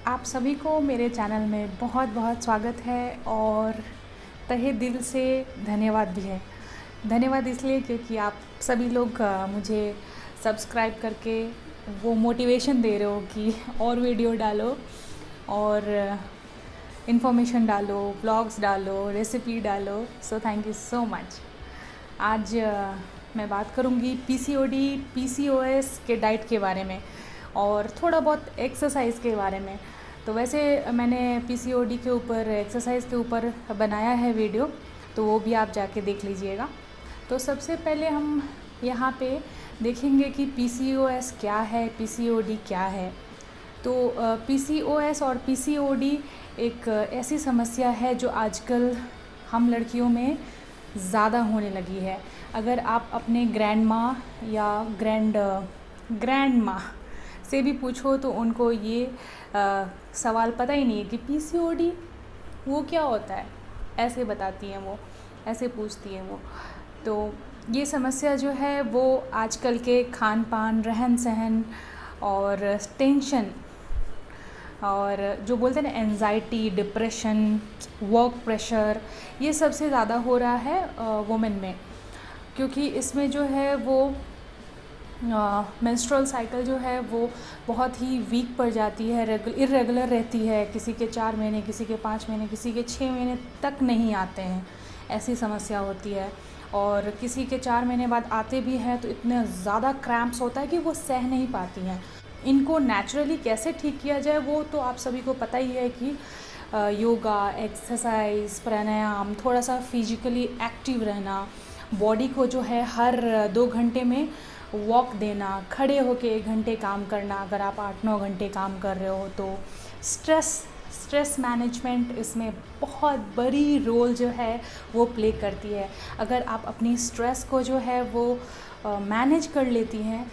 आप सभी को मेरे चैनल में बहुत बहुत स्वागत है और तहे दिल से धन्यवाद भी है। धन्यवाद इसलिए क्योंकि आप सभी लोग मुझे सब्सक्राइब करके वो मोटिवेशन दे रहे हो कि और वीडियो डालो और इन्फॉर्मेशन डालो, ब्लॉग्स डालो, रेसिपी डालो। So thank you so much. आज मैं बात करूँगी पीसीओडी, पीसीओएस के डाइट के बारे में और थोड़ा बहुत एक्सरसाइज के बारे में। तो वैसे मैंने पीसीओडी के ऊपर, एक्सरसाइज के ऊपर बनाया है वीडियो, तो वो भी आप जाके देख लीजिएगा। तो सबसे पहले हम यहाँ पे देखेंगे कि पीसीओएस क्या है, पीसीओडी क्या है। तो पीसीओएस और पीसीओडी एक ऐसी समस्या है जो आजकल हम लड़कियों में ज़्यादा होने लगी है। अगर आप अपने ग्रैंड माँ या ग्रैंड माँ से भी पूछो तो उनको ये सवाल पता ही नहीं है कि पीसीओडी वो क्या होता है। ऐसे बताती हैं वो, ऐसे पूछती हैं वो। तो ये समस्या जो है वो आजकल के खान पान, रहन सहन और टेंशन और जो बोलते हैं ना एंजाइटी, डिप्रेशन, वर्क प्रेशर, ये सबसे ज़्यादा हो रहा है वुमेन में। क्योंकि इसमें जो है वो मेंस्ट्रुअल साइकिल जो है वो बहुत ही वीक पड़ जाती है, इरेगुलर रहती है। किसी के 4 महीने, किसी के 5 महीने, किसी के 6 महीने तक नहीं आते हैं, ऐसी समस्या होती है। और किसी के 4 महीने बाद आते भी हैं तो इतने ज़्यादा क्रैम्प्स होता है कि वो सह नहीं पाती हैं। इनको नेचुरली कैसे ठीक किया जाए वो तो आप सभी को पता ही है कि योगा, एक्सरसाइज, प्राणायाम, थोड़ा सा फिजिकली एक्टिव रहना, बॉडी को जो है हर 2 घंटे में वॉक देना, खड़े होके 1 घंटे काम करना। अगर आप 8-9 घंटे काम कर रहे हो तो स्ट्रेस मैनेजमेंट इसमें बहुत बड़ी रोल जो है वो प्ले करती है। अगर आप अपनी स्ट्रेस को जो है वो मैनेज कर लेती हैं।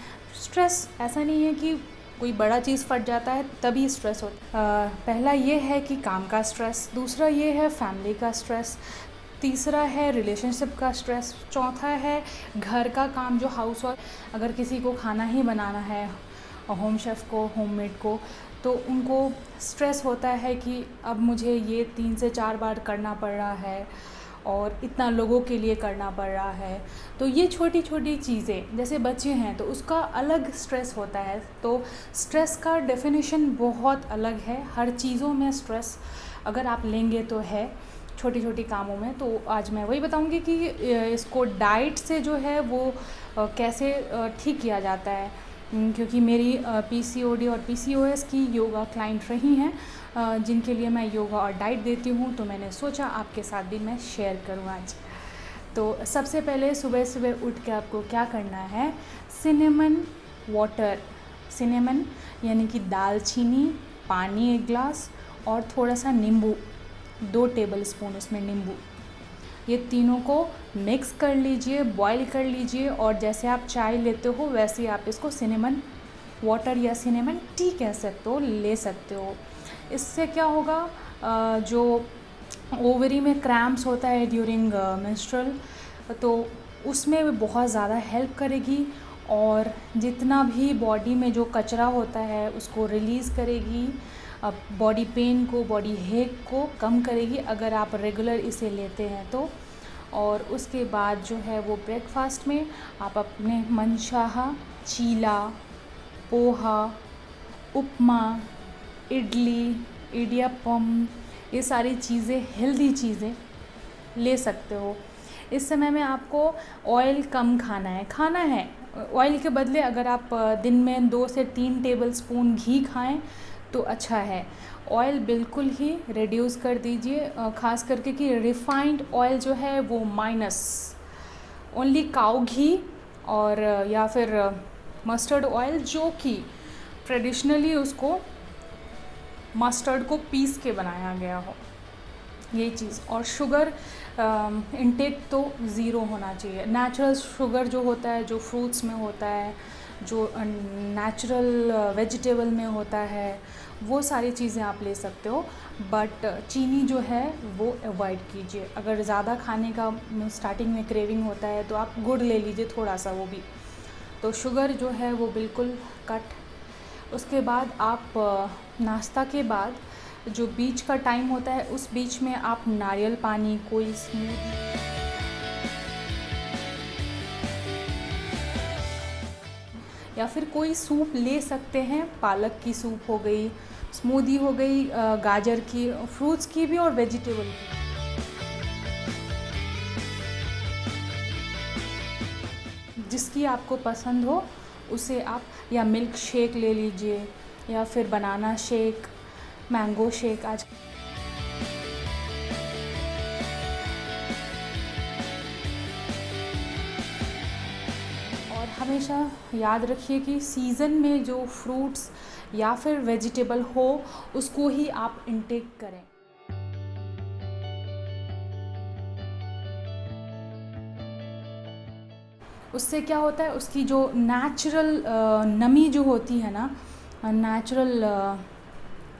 स्ट्रेस ऐसा नहीं है कि कोई बड़ा चीज़ फट जाता है तभी स्ट्रेस होता है। पहला ये है कि काम का स्ट्रेस, दूसरा ये है फैमिली का स्ट्रेस, तीसरा है रिलेशनशिप का स्ट्रेस, चौथा है घर का काम जो हाउस वाइफ, अगर किसी को खाना ही बनाना है, होम शेफ़ को, होममेड को, तो उनको स्ट्रेस होता है कि अब मुझे ये 3 से 4 बार करना पड़ रहा है और इतना लोगों के लिए करना पड़ रहा है। तो ये छोटी छोटी चीज़ें, जैसे बच्चे हैं तो उसका अलग स्ट्रेस होता है। तो स्ट्रेस का डेफिनेशन बहुत अलग है। हर चीज़ों में स्ट्रेस अगर आप लेंगे तो है, छोटी छोटी कामों में। तो आज मैं वही बताऊंगी कि इसको डाइट से जो है वो कैसे ठीक किया जाता है। क्योंकि मेरी पीसीओडी और पीसीओएस की योगा क्लाइंट रही हैं, जिनके लिए मैं योगा और डाइट देती हूँ, तो मैंने सोचा आपके साथ भी मैं शेयर करूँ आज। तो सबसे पहले सुबह सुबह उठ के आपको क्या करना है, सिनेमन वाटर, सिनेमन यानी कि दालचीनी, पानी 1 गिलास और थोड़ा सा नींबू, 2 टेबल स्पून उसमें नींबू, ये तीनों को मिक्स कर लीजिए, बॉईल कर लीजिए। और जैसे आप चाय लेते हो वैसे आप इसको सिनेमन वाटर या सिनेमन टी कह सकते हो, ले सकते हो। इससे क्या होगा, जो ओवरी में क्रैम्प्स होता है ड्यूरिंग मेंस्ट्रुअल, तो उसमें भी बहुत ज़्यादा हेल्प करेगी और जितना भी बॉडी में जो कचरा होता है उसको रिलीज़ करेगी, बॉडी पेन को, बॉडी हेक को कम करेगी अगर आप रेगुलर इसे लेते हैं तो। और उसके बाद जो है वो ब्रेकफास्ट में आप अपने मनचाहा चीला, पोहा, उपमा, इडली, इडियापम, ये सारी चीज़ें, हेल्दी चीज़ें ले सकते हो। इस समय में आपको ऑयल कम खाना है। ऑयल के बदले अगर आप दिन में 2 से 3 टेबल स्पून घी खाएं तो अच्छा है। ऑयल बिल्कुल ही रिड्यूस कर दीजिए, ख़ास करके कि रिफाइंड ऑयल जो है वो माइनस, ओनली काऊ घी और या फिर मस्टर्ड ऑयल, जो कि ट्रेडिशनली उसको मस्टर्ड को पीस के बनाया गया हो, ये चीज़। और शुगर इनटेक तो ज़ीरो होना चाहिए। नेचुरल शुगर जो होता है, जो फ्रूट्स में होता है, जो नेचुरल वेजिटेबल में होता है, वो सारी चीज़ें आप ले सकते हो। बट चीनी जो है वो अवॉइड कीजिए। अगर ज़्यादा खाने का स्टार्टिंग में क्रेविंग होता है तो आप गुड़ ले लीजिए थोड़ा सा, वो भी। तो शुगर जो है वो बिल्कुल कट। उसके बाद आप नाश्ता के बाद जो बीच का टाइम होता है, उस बीच में आप नारियल पानी, कोई स्मूदी या फिर कोई सूप ले सकते हैं। पालक की सूप हो गई, स्मूदी हो गई, गाजर की, फ्रूट्स की भी और वेजिटेबल की। जिसकी आपको पसंद हो उसे आप, या मिल्क शेक ले लीजिए, या फिर बनाना शेक, मैंगो शेक। आज और हमेशा याद रखिए कि सीज़न में जो फ्रूट्स या फिर वेजिटेबल हो, उसको ही आप इंटेक करें। उससे क्या होता है, उसकी जो नेचुरल नमी जो होती है ना, नेचुरल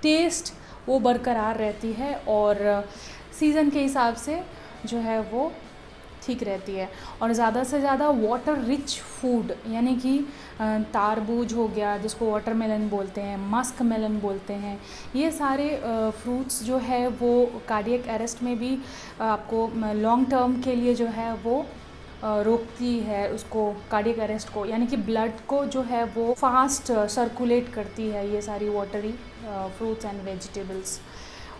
टेस्ट, वो बरकरार रहती है और सीज़न के हिसाब से जो है वो ठीक रहती है। और ज़्यादा से ज़्यादा वाटर रिच फूड, यानी कि तारबूज हो गया, जिसको वाटरमेलन बोलते हैं, मस्क मेलन बोलते हैं, ये सारे फ्रूट्स जो है वो कार्डियक अरेस्ट में भी आपको लॉन्ग टर्म के लिए जो है वो रोकती है उसको, कार्डियक अरेस्ट को, यानी कि ब्लड को जो है वो फास्ट सर्कुलेट करती है ये सारी वाटरी फ्रूट्स एंड वेजिटेबल्स।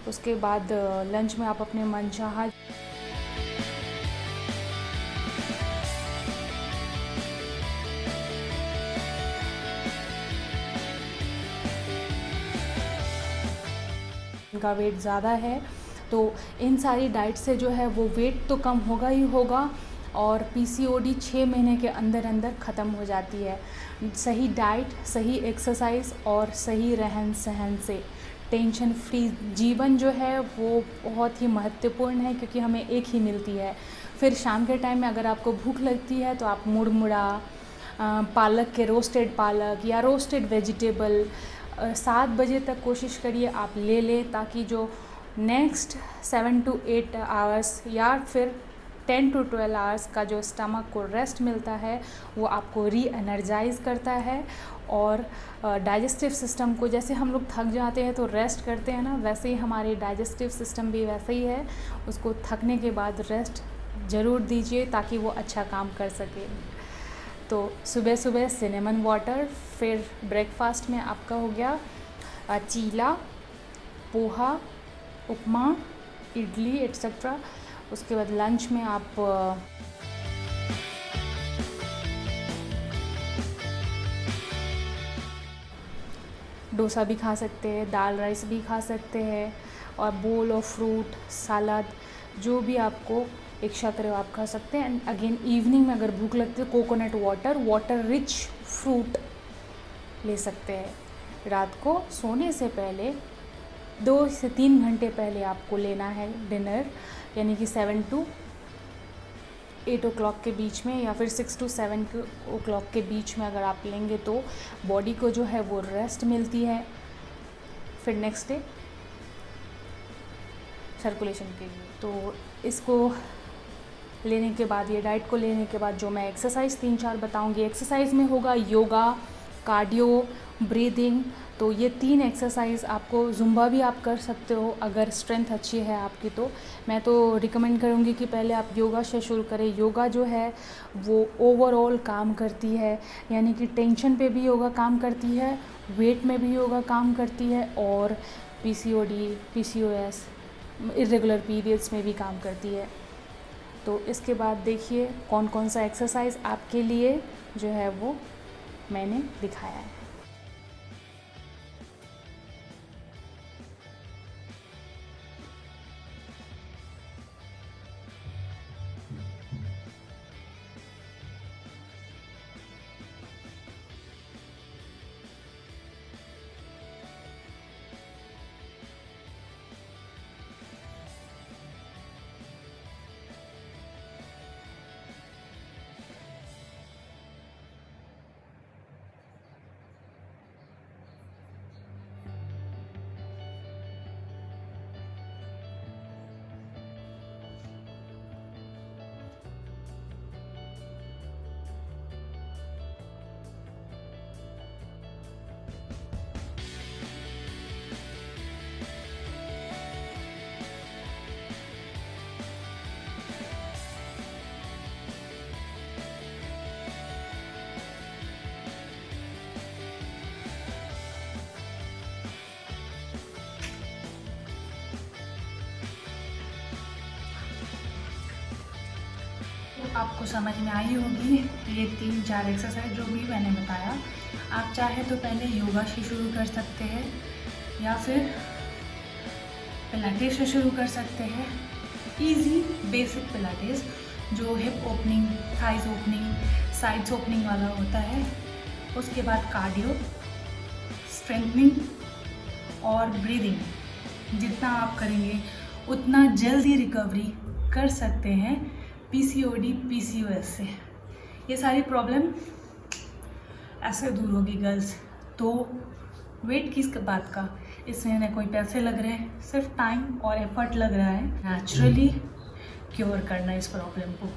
उसके बाद लंच में आप अपने मनचाहा का वेट ज़्यादा है, तो इन सारी डाइट से जो है वो वेट तो कम होगा ही होगा, और पीसीओडी 6 महीने के अंदर अंदर ख़त्म हो जाती है। सही डाइट, सही एक्सरसाइज और सही रहन सहन से टेंशन फ्री जीवन जो है वो बहुत ही महत्वपूर्ण है, क्योंकि हमें एक ही मिलती है। फिर शाम के टाइम में अगर आपको भूख लगती है तो आप मुड़मुड़ा, पालक के रोस्टेड पालक या रोस्टेड वेजिटेबल 7 बजे तक कोशिश करिए आप ले लें, ताकि जो नेक्स्ट 7 to 8 आवर्स या फिर 10 to 12 आवर्स का जो स्टमक को रेस्ट मिलता है, वो आपको री एनर्जाइज़ करता है। और डाइजेस्टिव सिस्टम को, जैसे हम लोग थक जाते हैं तो रेस्ट करते हैं ना, वैसे ही हमारे डाइजेस्टिव सिस्टम भी वैसे ही है, उसको थकने के बाद रेस्ट ज़रूर दीजिए ताकि वो अच्छा काम कर सके। तो सुबह सुबह सिनेमन वाटर, फिर ब्रेकफास्ट में आपका हो गया चीला, पोहा, उपमा, इडली एट्सेट्रा। उसके बाद लंच में आप डोसा भी खा सकते हैं, दाल राइस भी खा सकते हैं, और बोल ऑफ फ्रूट, सलाद, जो भी आपको इच्छा करे आप खा सकते हैं। एंड अगेन इवनिंग में अगर भूख लगती है, coconut water, water rich fruit ले सकते हैं। रात को सोने से पहले 2 से 3 घंटे पहले आपको लेना है डिनर, यानी कि 7 to 8 o'clock के बीच में, या फिर 6 to 7 o'clock के बीच में अगर आप लेंगे तो बॉडी को जो है वो रेस्ट मिलती है, फिर नेक्स्ट डे सर्कुलेशन के लिए। तो इसको लेने के बाद, ये डाइट को लेने के बाद, जो मैं एक्सरसाइज 3-4 बताऊंगी, एक्सरसाइज में होगा योगा, कार्डियो, ब्रीदिंग। तो ये 3 एक्सरसाइज आपको, जुम्बा भी आप कर सकते हो अगर स्ट्रेंथ अच्छी है आपकी। तो मैं तो रिकमेंड करूँगी कि पहले आप योगा से शुरू करें। योगा जो है वो ओवरऑल काम करती है, यानी कि टेंशन पे भी योगा काम करती है, वेट में भी योगा काम करती है, और पीसीओडी, पीसीओएस, इर्रेगुलर पीरियड्स में भी काम करती है। तो इसके बाद देखिए कौन कौन सा एक्सरसाइज आपके लिए जो है वो मैंने दिखाया है। आपको समझ में आई होगी। ये 3-4 एक्सरसाइज जो भी मैंने बताया, आप चाहे तो पहले योगा से शुरू कर सकते हैं या फिर पिलाटेस से शुरू कर सकते हैं। इजी बेसिक पिलाटेस जो hip opening, thighs opening, sides opening वाला होता है। उसके बाद कार्डियो, स्ट्रेंथनिंग और ब्रीदिंग। जितना आप करेंगे उतना जल्दी रिकवरी कर सकते हैं पीसीओडी, पीसीओएस से। ये सारी प्रॉब्लम ऐसे दूर होगी गर्ल्स। तो वेट किस बात का, इसमें न कोई पैसे लग रहे हैं, सिर्फ टाइम और एफर्ट लग रहा है नेचुरली क्योर करना इस प्रॉब्लम को।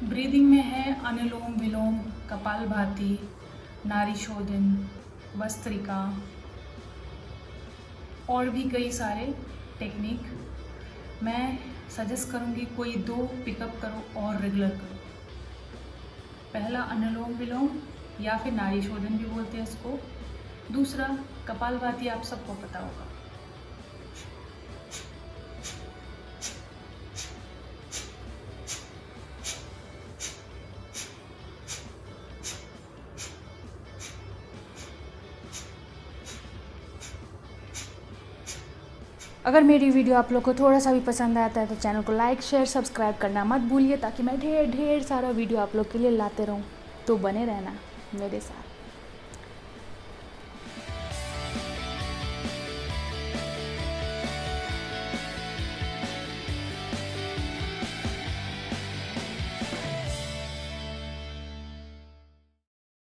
ब्रीदिंग में है अनुलोम विलोम, कपालभाति, नाड़ी शोधन, भस्त्रिका और भी कई सारे टेक्निक। मैं सजेस्ट करूँगी कोई 2 पिकअप करो और रेगुलर करो। पहला अनुलोम विलोम या फिर नाड़ी शोधन भी बोलते हैं इसको। दूसरा कपालभाति, आप सबको पता होगा। अगर मेरी वीडियो आप लोग को थोड़ा सा भी पसंद आता है तो चैनल को लाइक, शेयर, सब्सक्राइब करना मत भूलिए, ताकि मैं ढेर सारा वीडियो आप लोग के लिए लाते रहूँ। तो बने रहना मेरे साथ।